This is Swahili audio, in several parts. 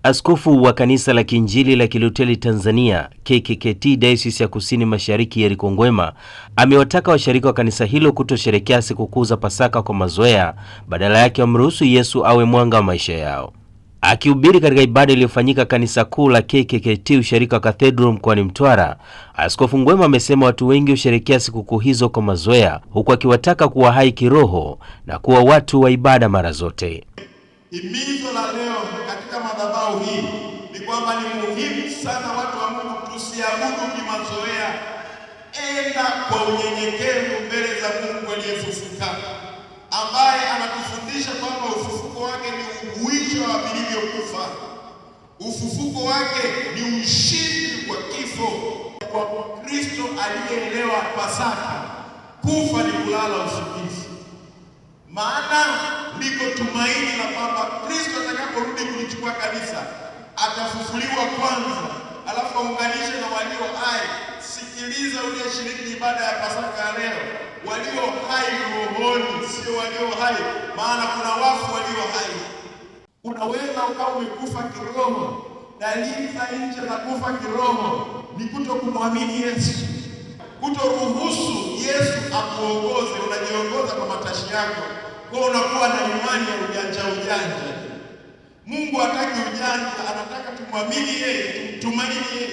Askofu wa Kanisa la Kiinjili la Kilutheri Tanzania KKKT Dayosisi ya Kusini Mashariki Yeriko Ngwema amewataka washirika wa kanisa hilo kutosherehekea sikukuu za Pasaka kwa mazoea, badala yake wamruhusu Yesu awe mwanga wa maisha yao. Akihubiri katika ibada iliyofanyika kanisa kuu la KKKT Usharika Cathedral mkoani Mtwara, Askofu Ngwema amesema watu wengi husherehekea sikukuu hizo kwa mazoea, huku akiwataka kuwa hai kiroho na kuwa watu wa ibada mara zote. Himizo la leo katika madhabahu hii ni kwamba ni muhimu sana watu wa Mungu tusiabudu kimazoea. Enda kwa unyenyekevu mbele za Mungu aliyefufuka, ambaye anatufundisha kwamba ufufuko wake ni uhuisho wa vilivyokufa. Ufufuko wake ni ushindi kwa kifo. Kwa Kristo aliyeelewa Pasaka, kufa ni kulala usingizi. Maana liko tumaini la kwamba Kristo atakaporudi kulichukua kanisa atafufuliwa kwanza, alafu aunganishe na walio hai. Sikiliza uliyeshiriki ibada ya Pasaka leo, walio hai rohoni, sio walio hai, maana kuna wafu walio hai. Unaweza ukawa umekufa kiroho. Dalili za nje za kufa kiroho ni kutokumwamini Yesu, kutoruhusu Yesu akuongoze. Unajiongoza kwa matashi yako, kwa unakuwa na imani ya ujanja. Mungu hataki ujanja, anataka tumwamini yeye, tumtumaini yeye,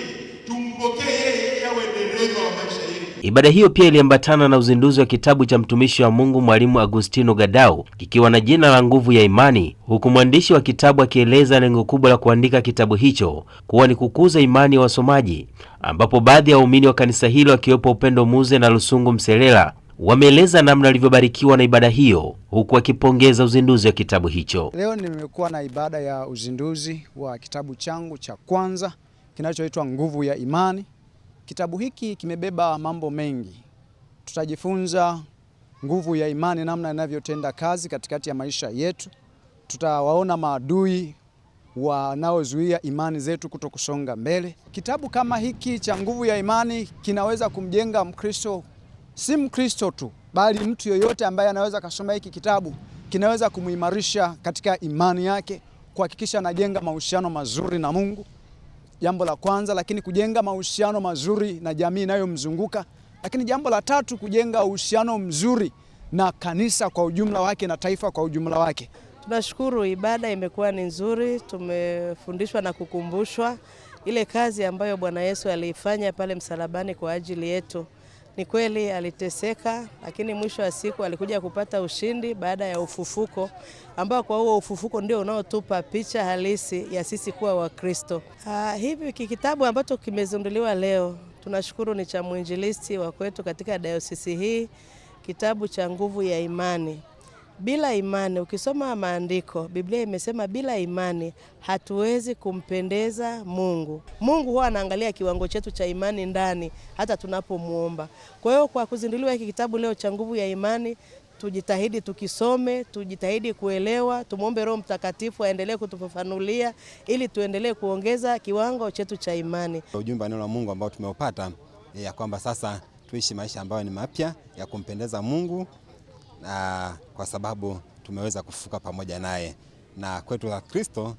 tumpokee yeye awe dereva wa maisha yetu. Ibada hiyo pia iliambatana na uzinduzi wa kitabu cha mtumishi wa Mungu Mwalimu Agustino Gadau kikiwa na jina la Nguvu ya Imani, huku mwandishi wa kitabu akieleza lengo kubwa la kuandika kitabu hicho kuwa ni kukuza imani ya wasomaji, ambapo baadhi ya waumini wa kanisa hilo akiwepo Upendo Muze na Lusungu Mselela wameeleza namna walivyobarikiwa na ibada hiyo, huku wakipongeza uzinduzi wa kitabu hicho. Leo nimekuwa na ibada ya uzinduzi wa kitabu changu cha kwanza kinachoitwa Nguvu ya Imani. Kitabu hiki kimebeba mambo mengi. Tutajifunza nguvu ya imani, namna inavyotenda kazi katikati ya maisha yetu. Tutawaona maadui wanaozuia imani zetu kutokusonga mbele. Kitabu kama hiki cha Nguvu ya Imani kinaweza kumjenga Mkristo, si Mkristo tu, bali mtu yoyote ambaye anaweza kusoma hiki kitabu kinaweza kumuimarisha katika imani yake, kuhakikisha anajenga mahusiano mazuri na Mungu. Jambo la kwanza, lakini kujenga mahusiano mazuri na jamii inayomzunguka. Lakini jambo la tatu, kujenga uhusiano mzuri na kanisa kwa ujumla wake na taifa kwa ujumla wake. Tunashukuru, ibada imekuwa ni nzuri. Tumefundishwa na kukumbushwa ile kazi ambayo Bwana Yesu aliifanya pale msalabani kwa ajili yetu. Ni kweli aliteseka, lakini mwisho wa siku alikuja kupata ushindi baada ya ufufuko, ambao kwa huo ufufuko ndio unaotupa picha halisi ya sisi kuwa Wakristo. Hivi kitabu ambacho kimezinduliwa leo, tunashukuru ni cha mwinjilisti wa kwetu katika dayosisi hii, kitabu cha Nguvu ya Imani. Bila imani, ukisoma maandiko, Biblia imesema bila imani hatuwezi kumpendeza Mungu. Mungu huwa anaangalia kiwango chetu cha imani ndani hata tunapomuomba. Kwa hiyo kwa kuzinduliwa hiki kitabu leo cha Nguvu ya Imani, tujitahidi tukisome, tujitahidi kuelewa, tumuombe Roho Mtakatifu aendelee kutufafanulia ili tuendelee kuongeza kiwango chetu cha imani. Ujumbe wa neno la Mungu ambao tumeupata ya kwamba sasa tuishi maisha ambayo ni mapya ya kumpendeza Mungu, na kwa sababu tumeweza kufufuka pamoja naye, na kwetu la Kristo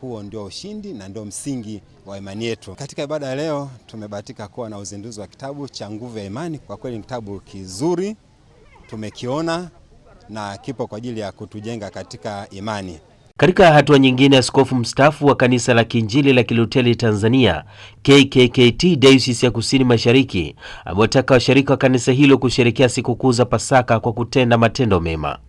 huo ndio ushindi na ndio msingi wa imani yetu. Katika ibada ya leo tumebahatika kuwa na uzinduzi wa kitabu cha Nguvu ya Imani. Kwa kweli ni kitabu kizuri, tumekiona na kipo kwa ajili ya kutujenga katika imani. Katika hatua nyingine, askofu mstaafu wa Kanisa la Kiinjili la Kilutheri Tanzania KKKT Dayosisi ya Kusini Mashariki amewataka washirika wa kanisa hilo kusherehekea sikukuu za Pasaka kwa kutenda matendo mema.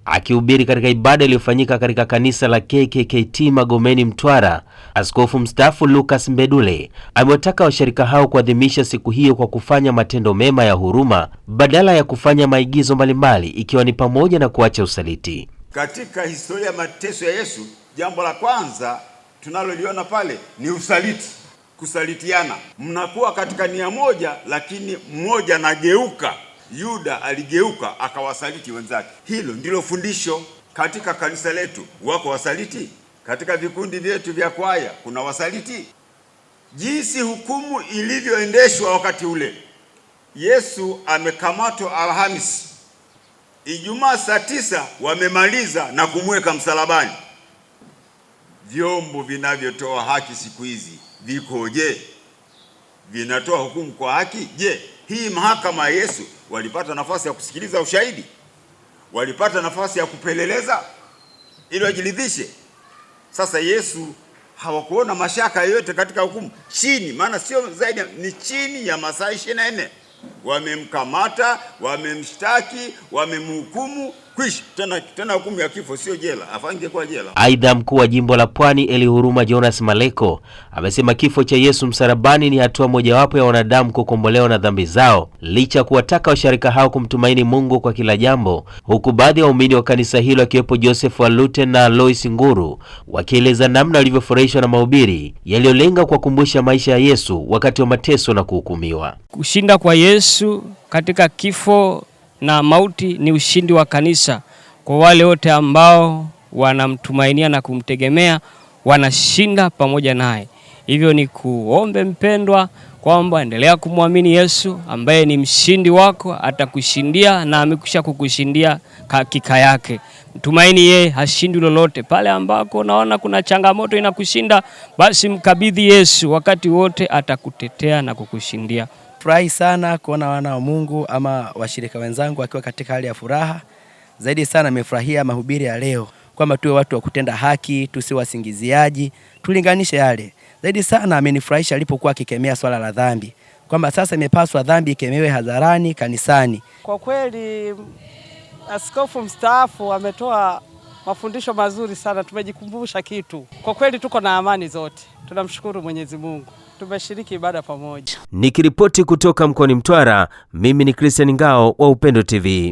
Akihubiri katika ibada iliyofanyika katika kanisa la KKKT Magomeni Mtwara, askofu mstaafu Lucas Mbedule amewataka washirika hao kuadhimisha siku hiyo kwa kufanya matendo mema ya huruma badala ya kufanya maigizo mbalimbali, ikiwa ni pamoja na kuacha usaliti. Katika historia ya mateso ya Yesu, jambo la kwanza tunaloliona pale ni usaliti, kusalitiana. Mnakuwa katika nia moja, lakini mmoja anageuka. Yuda aligeuka akawasaliti wenzake. Hilo ndilo fundisho katika kanisa letu. Wako wasaliti katika vikundi vyetu vya kwaya, kuna wasaliti. Jinsi hukumu ilivyoendeshwa wakati ule, Yesu amekamatwa Alhamisi, Ijumaa saa 9 wamemaliza na kumweka msalabani. vyombo vinavyotoa haki siku hizi vikoje? Vinatoa hukumu kwa haki? Je, hii mahakama ya Yesu walipata nafasi ya kusikiliza ushahidi? Walipata nafasi ya kupeleleza ili wajiridhishe? Sasa Yesu hawakuona mashaka yoyote katika hukumu chini, maana sio zaidi, ni chini ya masaa 24 wamemkamata, wamemshtaki, wamemhukumu, kwisha. Tena hukumu ya kifo, sio jela, afangekuwa jela. Aidha, mkuu wa jimbo la Pwani Elihuruma Jonas Maleko amesema kifo cha Yesu msalabani ni hatua mojawapo ya wanadamu kukombolewa na dhambi zao, licha kuwataka washirika hao kumtumaini Mungu kwa kila jambo, huku baadhi ya waumini wa kanisa hilo akiwepo Joseph Walute na Lois Nguru wakieleza namna walivyofurahishwa na mahubiri yaliyolenga kuwakumbusha maisha ya Yesu wakati wa mateso na kuhukumiwa. Kushinda kwa Yesu katika kifo na mauti ni ushindi wa kanisa. Kwa wale wote ambao wanamtumainia na kumtegemea, wanashinda pamoja naye. Hivyo ni kuombe mpendwa kwamba endelea kumwamini Yesu ambaye ni mshindi wako, atakushindia na amekwisha kukushindia hakika yake. Mtumaini yeye, hashindi lolote. Pale ambako unaona kuna changamoto inakushinda, basi mkabidhi Yesu, wakati wote atakutetea na kukushindia. Furahi sana kuona wana wa Mungu ama washirika wenzangu wakiwa katika hali ya furaha. Zaidi sana nimefurahia mahubiri ya leo kwamba tuwe watu wa kutenda haki, tusiwe wasingiziaji, tulinganishe yale. Zaidi sana amenifurahisha alipokuwa akikemea swala la dhambi, kwamba sasa imepaswa dhambi ikemewe hadharani kanisani. Kwa kweli askofu mstaafu ametoa mafundisho mazuri sana, tumejikumbusha kitu. Kwa kweli tuko na amani zote. Tunamshukuru Mwenyezi Mungu. Tumeshiriki ibada pamoja. Nikiripoti kutoka mkoani Mtwara, mimi ni Christian Ngao wa Upendo TV.